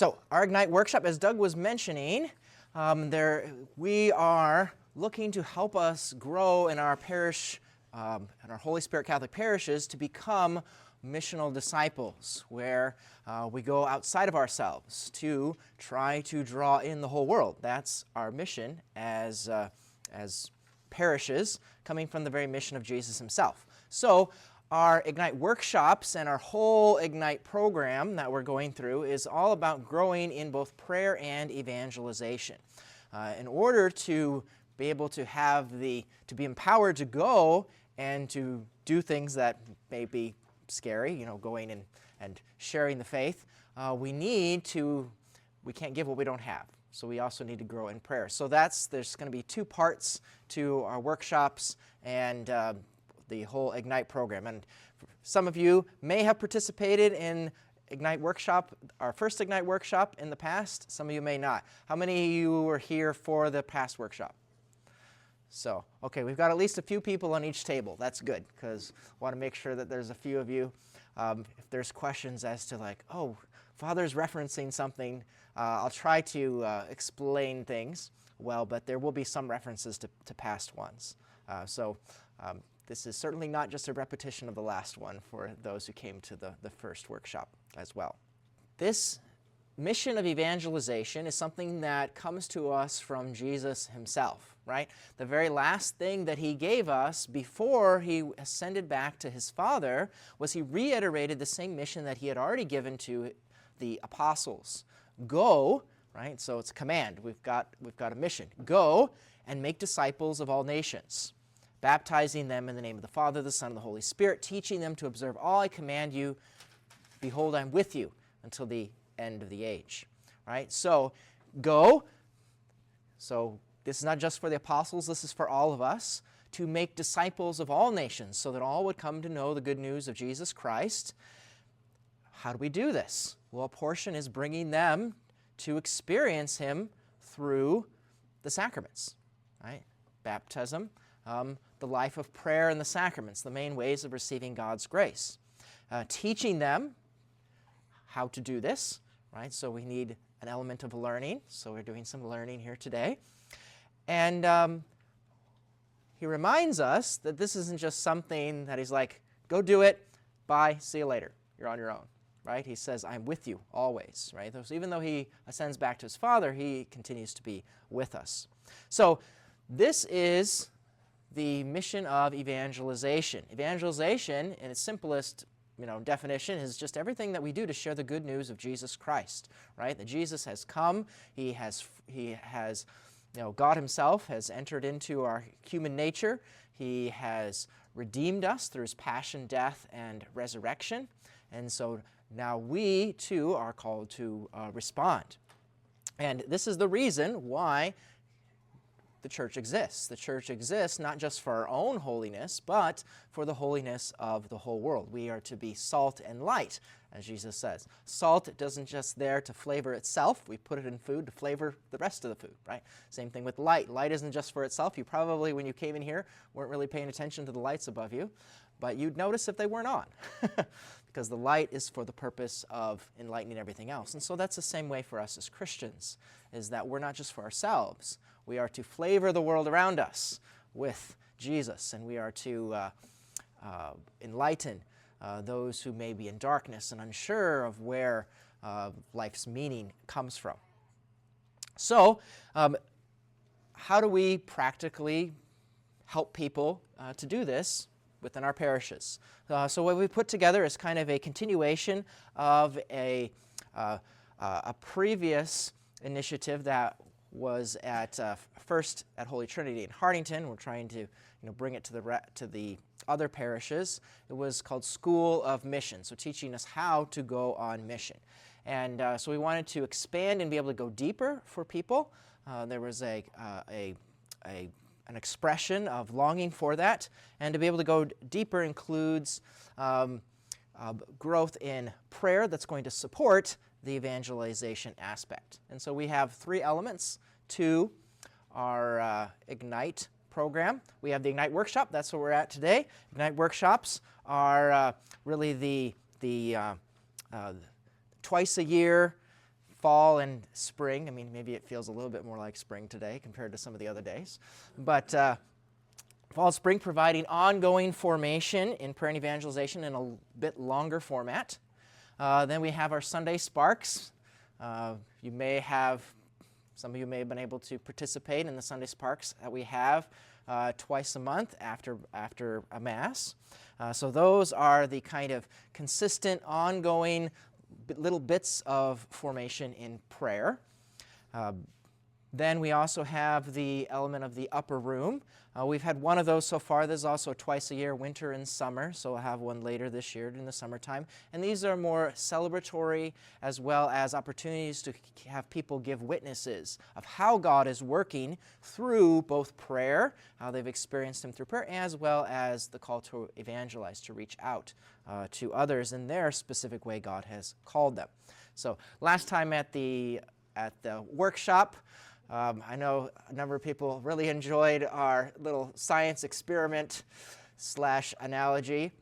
So our Ignite workshop, as Doug was mentioning, we are looking to help us grow in our parish, in our Holy Spirit Catholic parishes, to become missional disciples, where we go outside of ourselves to try to draw in the whole world. That's our mission as parishes, coming from the very mission of Jesus himself. So our Ignite workshops and our whole Ignite program that we're going through is all about growing in both prayer and evangelization. In order to be able to to be empowered to go and to do things that may be scary, going and sharing the faith, we can't give what we don't have. So we also need to grow in prayer. So there's going to be two parts to our workshops and the whole Ignite program. And some of you may have participated in Ignite workshop, our first Ignite workshop in the past. Some of you may not. How many of you were here for the past workshop? So, okay, we've got at least a few people on each table. That's good, because I want to make sure that there's a few of you. If there's questions as to like, oh, Father's referencing something, I'll try to explain things well, but there will be some references to past ones. This is certainly not just a repetition of the last one for those who came to the first workshop as well. This mission of evangelization is something that comes to us from Jesus himself, right? The very last thing that he gave us before he ascended back to his Father was he reiterated the same mission that he had already given to the apostles. Go, right? So it's a command. We've got a mission. Go and make disciples of all nations, baptizing them in the name of the Father, the Son, and the Holy Spirit, teaching them to observe all I command you. Behold, I'm with you until the end of the age. Right? So, go. So, this is not just for the apostles, this is for all of us, to make disciples of all nations so that all would come to know the good news of Jesus Christ. How do we do this? Well, a portion is bringing them to experience him through the sacraments. Right? Baptism, the life of prayer and the sacraments, the main ways of receiving God's grace. Teaching them how to do this, right? So we need an element of learning, so we're doing some learning here today. And he reminds us that this isn't just something that he's like, go do it, bye, see you later, you're on your own, right? He says, I'm with you always, right? So even though he ascends back to his Father, he continues to be with us. So this is the mission of evangelization. Evangelization, in its simplest definition, is just everything that we do to share the good news of Jesus Christ, right? That Jesus has come, he has God himself has entered into our human nature. He has redeemed us through his passion, death, and resurrection. And so now we, too, are called to respond. And this is the reason why the church exists. The church exists not just for our own holiness, but for the holiness of the whole world. We are to be salt and light, as Jesus says. Salt doesn't just there to flavor itself. We put it in food to flavor the rest of the food, right? Same thing with light. Light isn't just for itself. You probably, when you came in here, weren't really paying attention to the lights above you, but you'd notice if they weren't on, because the light is for the purpose of enlightening everything else. And so that's the same way for us as Christians, is that we're not just for ourselves. We are to flavor the world around us with Jesus, and we are to enlighten those who may be in darkness and unsure of where life's meaning comes from. So, how do we practically help people to do this within our parishes? So what we put together is kind of a continuation of a previous initiative that was first at Holy Trinity in Hartington. We're trying to bring it to the other parishes. It was called School of Mission, so teaching us how to go on mission. And so we wanted to expand and be able to go deeper for people. There was an expression of longing for that, and to be able to go deeper includes growth in prayer that's going to support the evangelization aspect. And so we have three elements to our Ignite program. We have the Ignite workshop. That's where we're at today. Ignite workshops are really the twice a year fall and spring. I mean, maybe it feels a little bit more like spring today compared to some of the other days. But fall and spring providing ongoing formation in prayer and evangelization in a bit longer format. Then we have our Sunday Sparks. Some of you may have been able to participate in the Sunday Sparks that we have twice a month after a Mass. So those are the kind of consistent, ongoing little bits of formation in prayer. Then we also have the element of the upper room. We've had one of those so far. There's also twice a year, winter and summer, so we'll have one later this year in the summertime. And these are more celebratory as well as opportunities to have people give witnesses of how God is working through both prayer, how they've experienced Him through prayer, as well as the call to evangelize, to reach out to others in their specific way God has called them. So last time at the workshop, I know a number of people really enjoyed our little science experiment / analogy.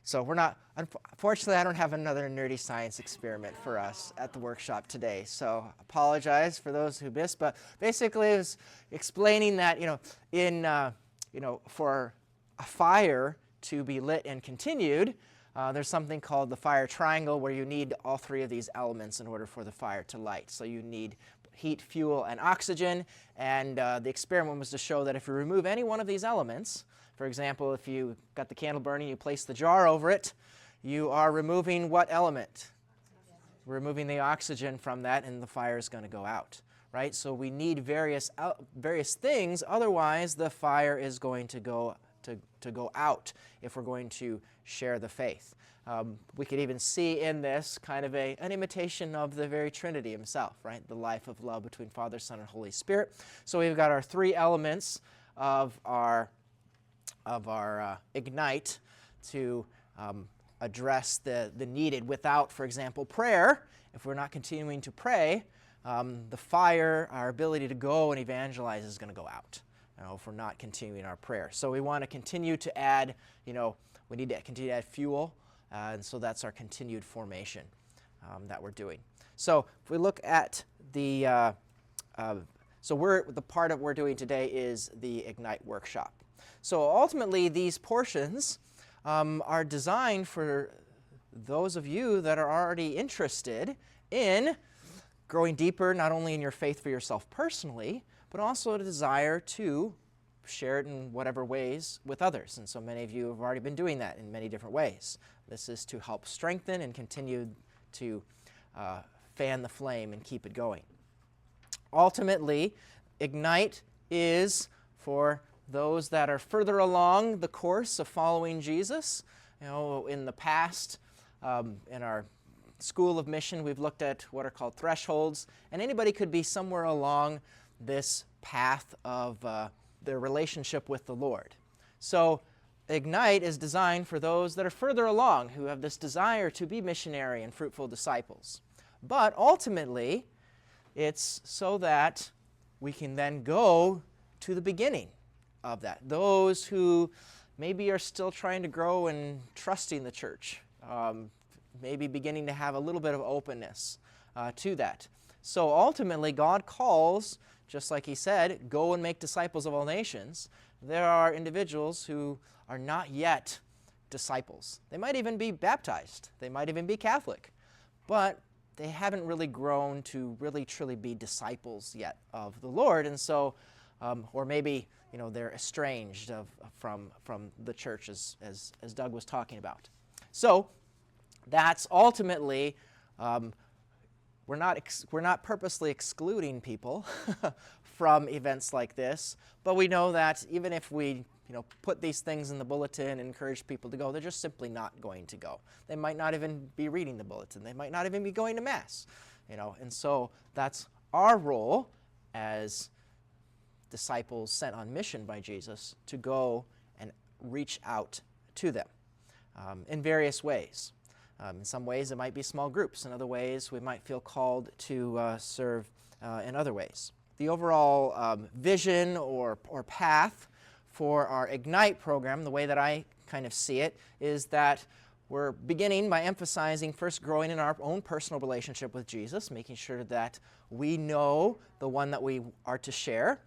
So we're not, unfortunately, I don't have another nerdy science experiment for us at the workshop today. So apologize for those who missed, but basically it was explaining that, for a fire to be lit and continued, there's something called the fire triangle where you need all three of these elements in order for the fire to light. So you need heat, fuel, and oxygen, and the experiment was to show that if you remove any one of these elements, for example, if you got the candle burning, you place the jar over it, you are removing what element? Removing the oxygen from that, and the fire is going to go out, right? So we need various things, otherwise the fire is going to go out if we're going to share the faith. We could even see in this kind of an imitation of the very Trinity Himself, right? The life of love between Father, Son, and Holy Spirit. So we've got our three elements of our Ignite to address the needed. Without, for example, prayer, if we're not continuing to pray, the fire, our ability to go and evangelize is going to go out. If we're not continuing our prayer. So we want to continue to add, we need to continue to add fuel, and so that's our continued formation that we're doing. So if we look at the part of we're doing today is the Ignite workshop. So ultimately, these portions are designed for those of you that are already interested in growing deeper, not only in your faith for yourself personally, but also a desire to share it in whatever ways with others. And so many of you have already been doing that in many different ways. This is to help strengthen and continue to fan the flame and keep it going. Ultimately, Ignite is for those that are further along the course of following Jesus. In the past, in our School of Mission, we've looked at what are called thresholds, and anybody could be somewhere along this path of their relationship with the Lord. So Ignite is designed for those that are further along, who have this desire to be missionary and fruitful disciples. But ultimately, it's so that we can then go to the beginning of that. Those who maybe are still trying to grow and trusting the church, maybe beginning to have a little bit of openness to that. So ultimately, God calls, just like He said, go and make disciples of all nations. There are individuals who are not yet disciples. They might even be baptized. They might even be Catholic. But they haven't really grown to really truly be disciples yet of the Lord. And so, or maybe, they're estranged from the church, as Doug was talking about. So that's ultimately, we're not purposely excluding people from events like this, but we know that even if we put these things in the bulletin and encourage people to go, they're just simply not going to go. They might not even be reading the bulletin. They might not even be going to Mass. And so that's our role as disciples sent on mission by Jesus, to go and reach out to them in various ways. In some ways, it might be small groups. In other ways, we might feel called to serve in other ways. The overall vision or path for our Ignite program, the way that I kind of see it, is that we're beginning by emphasizing first growing in our own personal relationship with Jesus, making sure that we know the one that we are to share.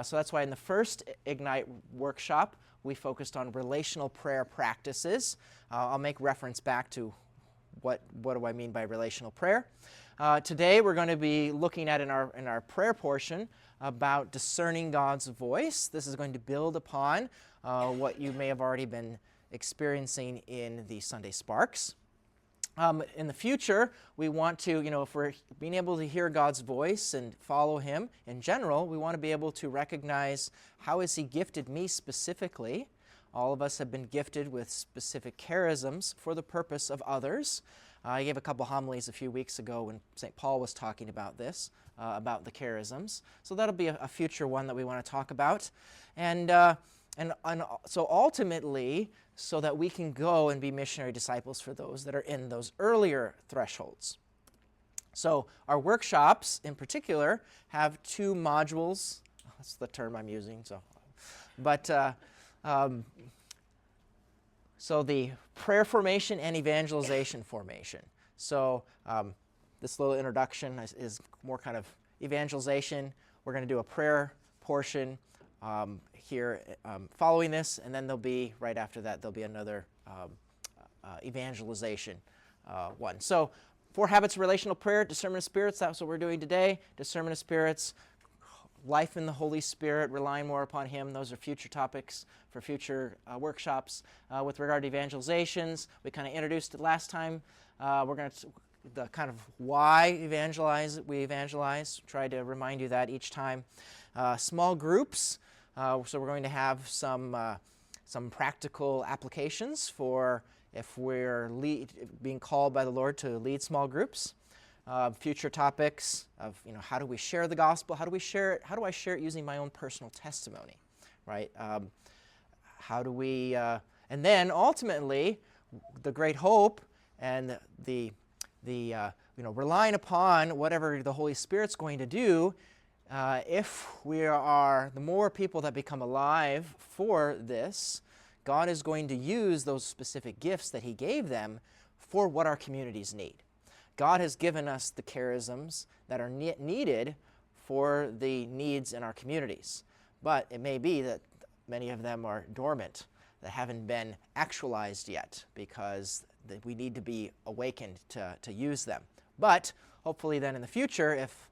So that's why in the first Ignite workshop, we focused on relational prayer practices. I'll make reference back to what do I mean by relational prayer. Today we're going to be looking at in our prayer portion about discerning God's voice. This is going to build upon what you may have already been experiencing in the Sunday Sparks. In the future, we want to, if we're being able to hear God's voice and follow Him in general, we want to be able to recognize how has He gifted me specifically. All of us have been gifted with specific charisms for the purpose of others. I gave a couple homilies a few weeks ago when St. Paul was talking about this, about the charisms. So that'll be a future one that we want to talk about. And so ultimately, so that we can go and be missionary disciples for those that are in those earlier thresholds. So our workshops, in particular, have two modules. That's the term I'm using. So the prayer formation and evangelization formation. So this little introduction is more kind of evangelization. We're going to do a prayer portion here following this, and then there'll be, right after that, there'll be another evangelization one. So 4 habits of relational prayer, discernment of spirits, that's what we're doing today. Discernment of spirits, life in the Holy Spirit, relying more upon Him. Those are future topics for future workshops. With regard to evangelizations, we kind of introduced it last time. We're going to the kind of why we evangelize, try to remind you that each time. Small groups, so we're going to have some practical applications for if we're being called by the Lord to lead small groups. Future topics of how do we share the gospel? How do we share it? How do I share it using my own personal testimony, right? How do we? And then ultimately, the great hope and the relying upon whatever the Holy Spirit's going to do. If we are the more people that become alive for this, God is going to use those specific gifts that He gave them for what our communities need. God has given us the charisms that are needed for the needs in our communities. But it may be that many of them are dormant, that haven't been actualized yet, because we need to be awakened to use them. But hopefully then in the future, if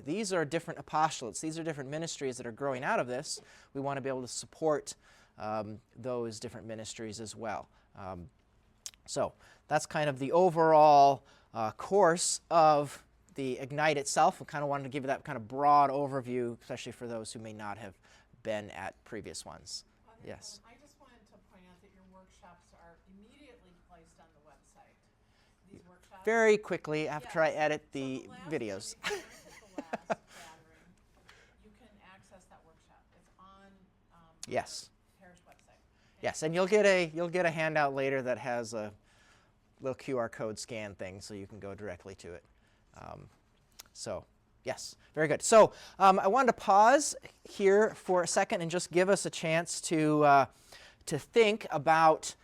these are different apostolates, these are different ministries that are growing out of this, we want to be able to support those different ministries as well. So that's kind of the overall course of the Ignite itself. We kind of wanted to give you that kind of broad overview, especially for those who may not have been at previous ones. Yes. I just wanted to point out that your workshops are immediately placed on the website. These workshops. Very quickly after I edit the videos. If you weren't at the last gathering, you can access that workshop. It's on Yes. the parish website. Yes, and you'll get a handout later that has a little QR code scan thing, so you can go directly to it. So, yes, very good. So I wanted to pause here for a second and just give us a chance to think about.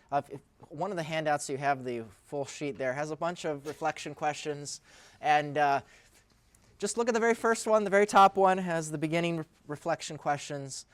One of the handouts you have, the full sheet there, has a bunch of reflection questions, and just look at the very first one. The very top one has the beginning reflection questions.